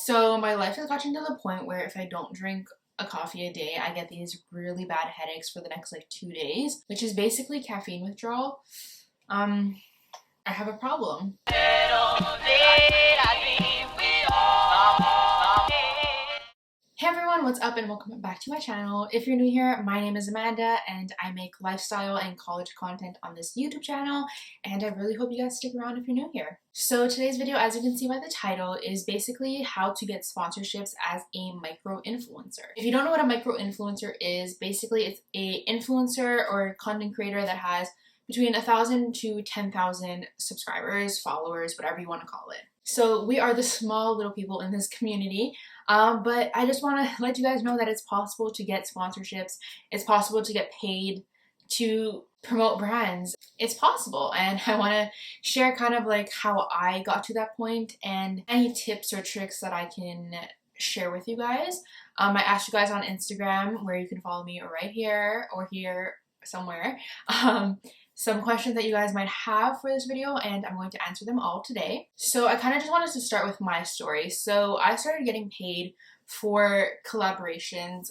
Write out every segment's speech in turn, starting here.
So my life has gotten to the point where if I don't drink a coffee a day, I get these really bad headaches for the next like 2 days, which is basically caffeine withdrawal. I have a problem. Hey everyone, what's up and welcome back to my channel. If you're new here, my name is Amanda and I make lifestyle and college content on this YouTube channel, and I really hope you guys stick around if you're new here. So today's video, as you can see by the title, is basically how to get sponsorships as a micro-influencer. If you don't know what a micro-influencer is, basically it's a influencer or content creator that has between 1,000 to 10,000 subscribers, followers, whatever you want to call it. So we are the small little people in this community. But I just want to let you guys know that it's possible to get sponsorships. It's possible to get paid to promote brands. It's possible, and I want to share kind of like how I got to that point and any tips or tricks that I can share with you guys. I asked you guys on Instagram, where you can follow me right here or here somewhere, some questions that you guys might have for this video, and I'm going to answer them all today. So I kind of just wanted to start with my story. So I started getting paid for collaborations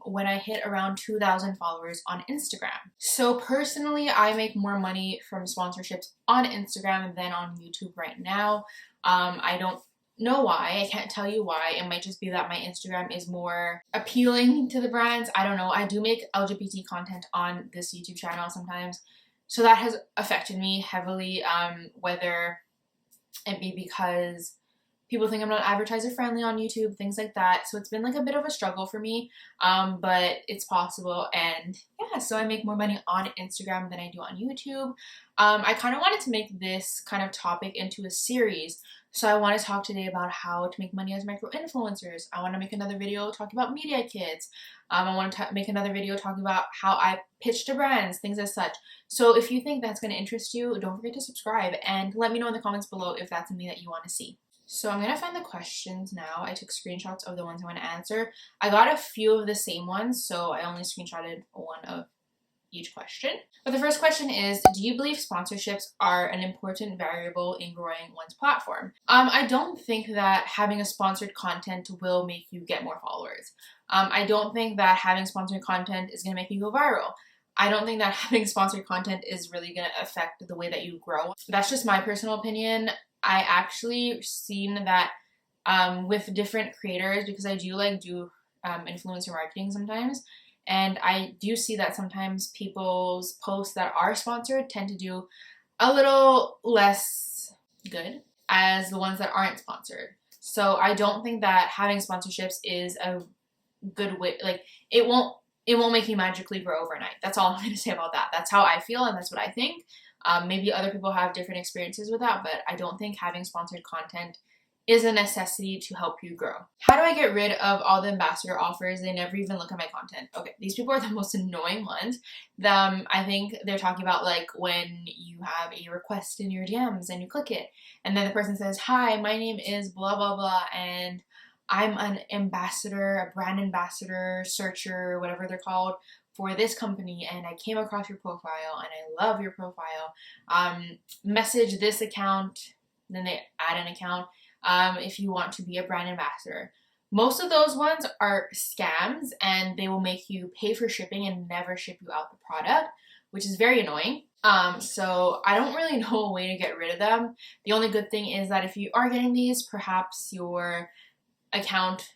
when I hit around 2,000 followers on Instagram. So personally, I make more money from sponsorships on Instagram than on YouTube right now. I don't know why. I can't tell you why. It might just be that my Instagram is more appealing to the brands. I don't know. I do make LGBT content on this YouTube channel sometimes, so that has affected me heavily, whether it be because people think I'm not advertiser friendly on YouTube, things like that. So it's been like a bit of a struggle for me, but it's possible. And yeah, so I make more money on Instagram than I do on YouTube. I kind of wanted to make this kind of topic into a series. So I want to talk today about how to make money as micro-influencers. I want to make another video talking about media kits. I want to make another video talking about how I pitch to brands, things as such. So if you think that's going to interest you, don't forget to subscribe and let me know in the comments below if that's something that you want to see. So I'm going to find the questions now. I took screenshots of the ones I want to answer. I got a few of the same ones, so I only screenshotted one of each question. But the first question is, do you believe sponsorships are an important variable in growing one's platform? I don't think that having a sponsored content will make you get more followers. I don't think that having sponsored content is going to make you go viral. I don't think that having sponsored content is really going to affect the way that you grow. That's just my personal opinion. I actually seen that with different creators, because I do influencer marketing sometimes, and I do see that sometimes people's posts that are sponsored tend to do a little less good as the ones that aren't sponsored. So I don't think that having sponsorships is a good way. Like, it won't make you magically grow overnight. That's all I'm going to say about that. That's how I feel, and that's what I think. Maybe other people have different experiences with that, but I don't think having sponsored content is a necessity to help you grow. How do I get rid of all the ambassador offers? They never even look at my content. Okay, these people are the most annoying ones. I think they're talking about like when you have a request in your DMs and you click it, and then the person says, "Hi, my name is blah blah blah, and I'm an ambassador, a brand ambassador, searcher, whatever they're called, for this company, and I came across your profile and I love your profile. Message this account," then they add an account, "if you want to be a brand ambassador." Most of those ones are scams, and they will make you pay for shipping and never ship you out the product, which is very annoying. So I don't really know a way to get rid of them. The only good thing is that if you are getting these, perhaps your account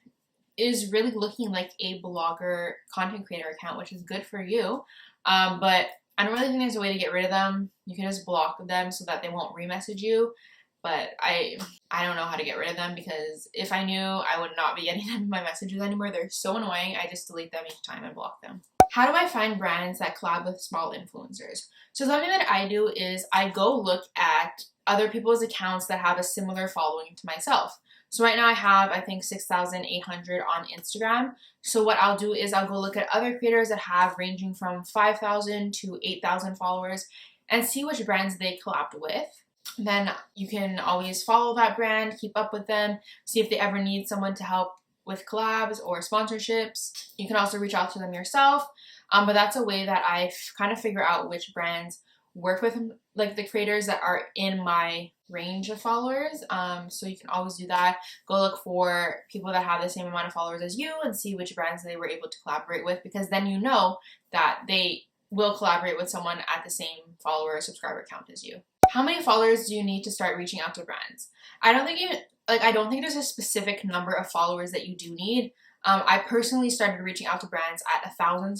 is really looking like a blogger content creator account, which is good for you. But I don't really think there's a way to get rid of them. You can just block them so that they won't remessage you. But I don't know how to get rid of them, because if I knew, I would not be getting them in my messages anymore. They're so annoying. I just delete them each time and block them. How do I find brands that collab with small influencers? So something that I do is I go look at other people's accounts that have a similar following to myself. So right now I have, I think, 6,800 on Instagram. So what I'll do is I'll go look at other creators that have ranging from 5,000 to 8,000 followers and see which brands they collabed with. Then you can always follow that brand, keep up with them, see if they ever need someone to help with collabs or sponsorships. You can also reach out to them yourself. But that's a way that I kind of figure out which brands work with like the creators that are in my range of followers. So you can always do that. Go look for people that have the same amount of followers as you and see which brands they were able to collaborate with, because then you know that they will collaborate with someone at the same follower or subscriber count as you. How many followers do you need to start reaching out to brands? I don't think there's a specific number of followers that you do need. I personally started reaching out to brands at 1,000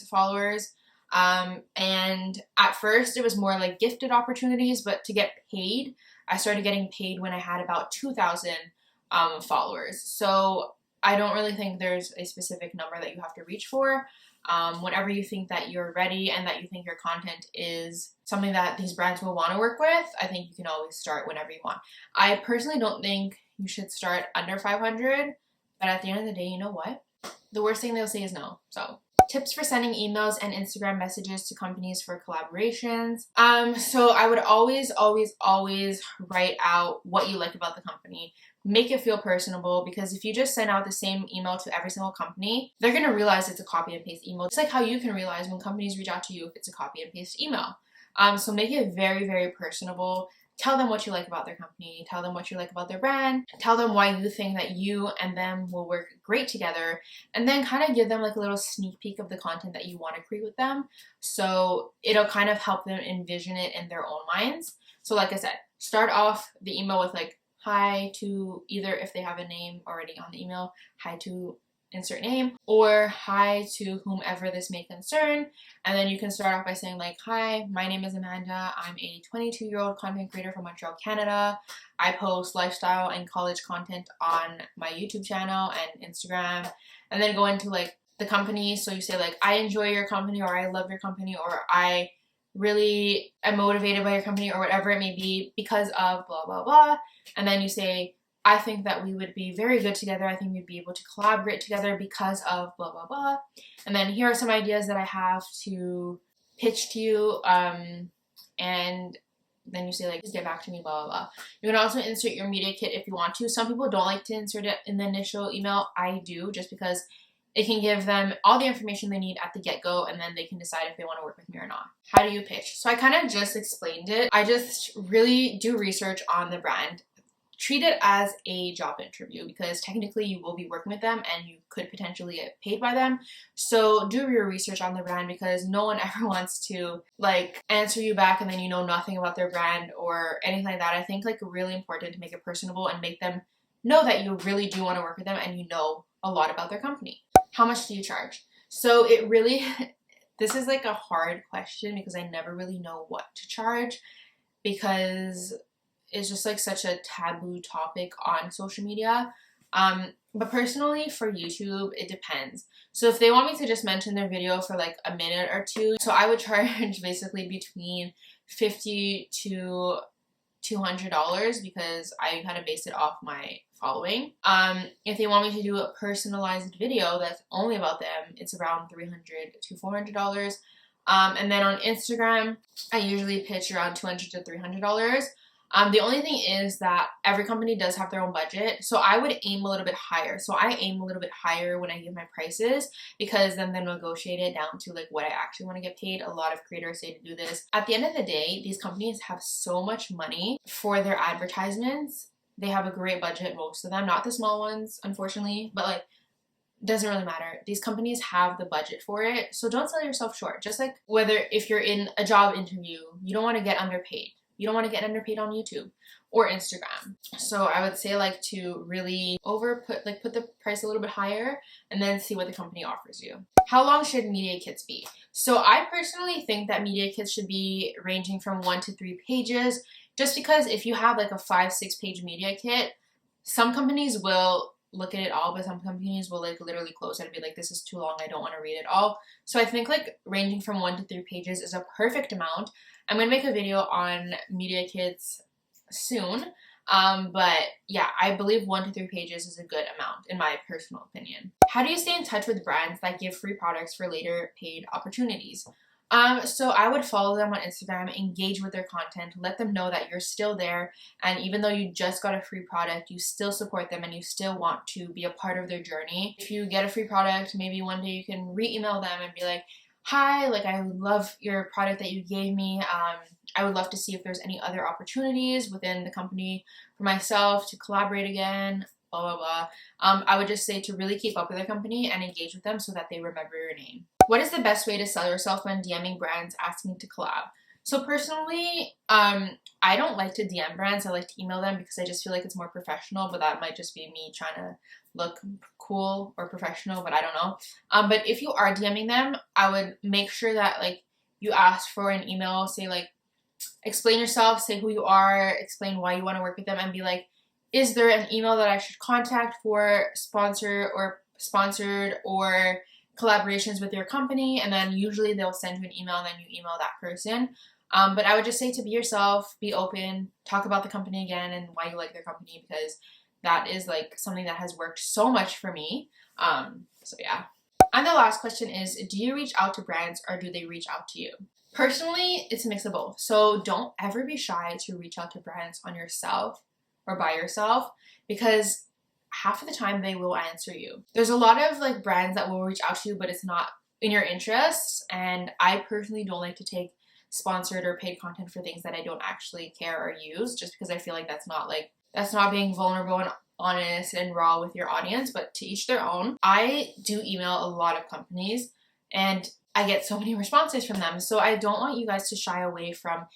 followers. And at first it was more like gifted opportunities, but to get paid, I started getting paid when I had about 2,000 followers. So I don't really think there's a specific number that you have to reach for. Whenever you think that you're ready and that you think your content is something that these brands will want to work with, I think you can always start whenever you want. I personally don't think you should start under 500, but at the end of the day, you know what? The worst thing they'll say is no. So tips for sending emails and Instagram messages to companies for collaborations. So I would always write out what you like about the company. Make it feel personable, because if you just send out the same email to every single company, they're going to realize it's a copy and paste email. Just like how you can realize when companies reach out to you if it's a copy and paste email. So make it very, very personable. Tell them what you like about their company. Tell them what you like about their brand. Tell them why you think that you and them will work great together. And then kind of give them like a little sneak peek of the content that you want to create with them. So it'll kind of help them envision it in their own minds. So like I said, start off the email with like, hi to, either if they have a name already on the email, hi to insert name, or hi to whomever this may concern. And then you can start off by saying like, hi, my name is Amanda. I'm a 22-year-old content creator from Montreal, Canada. I post lifestyle and college content on my YouTube channel and Instagram. And then go into like the company. So you say like, I enjoy your company, or I love your company, or I really am motivated by your company, or whatever it may be, because of blah, blah, blah. And then you say, I think that we would be very good together. I think we'd be able to collaborate together because of blah, blah, blah. And then here are some ideas that I have to pitch to you. And then you say like, just get back to me, blah, blah, blah. You can also insert your media kit if you want to. Some people don't like to insert it in the initial email. I do, just because it can give them all the information they need at the get-go, and then they can decide if they want to work with me or not. How do you pitch? So I kind of just explained it. I just really do research on the brand. Treat it as a job interview, because technically you will be working with them and you could potentially get paid by them. So do your research on the brand, because no one ever wants to like answer you back and then you know nothing about their brand or anything like that. I think like really important to make it personable and make them know that you really do want to work with them and you know a lot about their company. How much do you charge? So it really, this is like a hard question, because I never really know what to charge, because it's just like such a taboo topic on social media. But personally for YouTube, it depends. So if they want me to just mention their video for like a minute or two, so I would charge basically between $50 to $200, because I kind of base it off my following. If they want me to do a personalized video that's only about them, it's around $300 to $400. And then on Instagram, I usually pitch around $200 to $300. The only thing is that every company does have their own budget, so I would aim a little bit higher. So I aim a little bit higher when I give my prices, because then they negotiate it down to like what I actually want to get paid. A lot of creators say to do this. At the end of the day, these companies have so much money for their advertisements. They have a great budget, most of them, not the small ones, unfortunately, but like, doesn't really matter. These companies have the budget for it, so don't sell yourself short. Just like if you're in a job interview, you don't want to get underpaid. You don't want to get underpaid on YouTube or Instagram. So I would say like to really put the price a little bit higher and then see what the company offers you. How long should media kits be? So I personally think that media kits should be ranging from 1 to 3 pages, just because if you have like a 5-6 page media kit, some companies will look at it all, but some companies will like literally close it and be like, this is too long, I don't want to read it all. So I think like ranging from 1 to 3 pages is a perfect amount. I'm going to make a video on media kits soon, but yeah, I believe 1 to 3 pages is a good amount in my personal opinion. How do you stay in touch with brands that give free products for later paid opportunities? So I would follow them on Instagram, engage with their content, let them know that you're still there, and even though you just got a free product, you still support them and you still want to be a part of their journey. If you get a free product, maybe one day you can re-email them and be like, hi, like I love your product that you gave me. I would love to see if there's any other opportunities within the company for myself to collaborate again, blah, blah, blah. I would just say to really keep up with their company and engage with them so that they remember your name. What is the best way to sell yourself when DMing brands asking to collab? So personally, I don't like to DM brands. I like to email them because I just feel like it's more professional, but that might just be me trying to look cool or professional, but I don't know. But if you are DMing them, I would make sure that like you ask for an email, say like, explain yourself, say who you are, explain why you want to work with them, and be like, is there an email that I should contact for sponsored or collaborations with your company? And then usually they'll send you an email and then you email that person. But I would just say to be yourself, be open, talk about the company again and why you like their company, because that is like something that has worked so much for me. So yeah. And the last question is, do you reach out to brands or do they reach out to you? Personally, it's a mix of both. So don't ever be shy to reach out to brands on yourself or by yourself, because half of the time they will answer you. There's a lot of like brands that will reach out to you, but it's not in your interests. And I personally don't like to take sponsored or paid content for things that I don't actually care or use, just because I feel like that's not being vulnerable and honest and raw with your audience, but to each their own. I do email a lot of companies and I get so many responses from them. So I don't want you guys to shy away from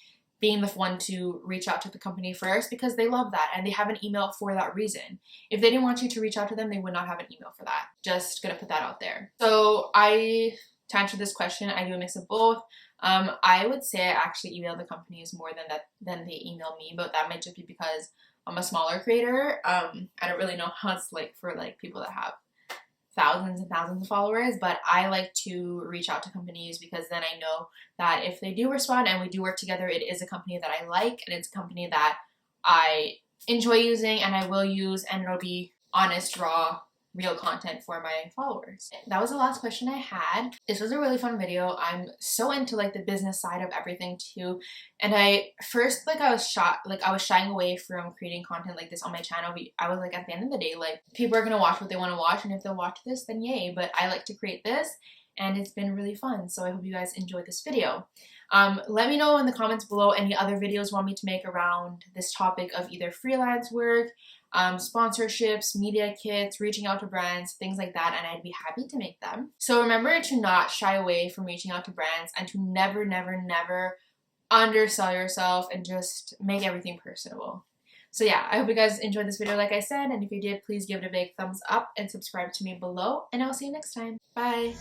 being the one to reach out to the company first, because they love that and they have an email for that reason. If they didn't want you to reach out to them, they would not have an email for that. Just gonna put that out there. So to answer this question, I do a mix of both. I would say I actually email the companies more than they email me, but that might just be because I'm a smaller creator. I don't really know how it's like for like people that have thousands and thousands of followers, but I like to reach out to companies because then I know that if they do respond and we do work together, it is a company that I like and it's a company that I enjoy using and I will use, and it'll be honest, raw, real content for my followers. That was the last question I had. This was a really fun video. I'm so into like the business side of everything too. And I was shying away from creating content like this on my channel. I was like, at the end of the day, like people are gonna watch what they want to watch, and if they'll watch this, then yay. But I like to create this and it's been really fun. So I hope you guys enjoyed this video. Let me know in the comments below any other videos you want me to make around this topic of either freelance work, sponsorships, media kits, reaching out to brands, things like that, and I'd be happy to make them. So remember to not shy away from reaching out to brands and to never, never, never undersell yourself and just make everything personable. So yeah, I hope you guys enjoyed this video like I said, and if you did, please give it a big thumbs up and subscribe to me below, and I'll see you next time. Bye!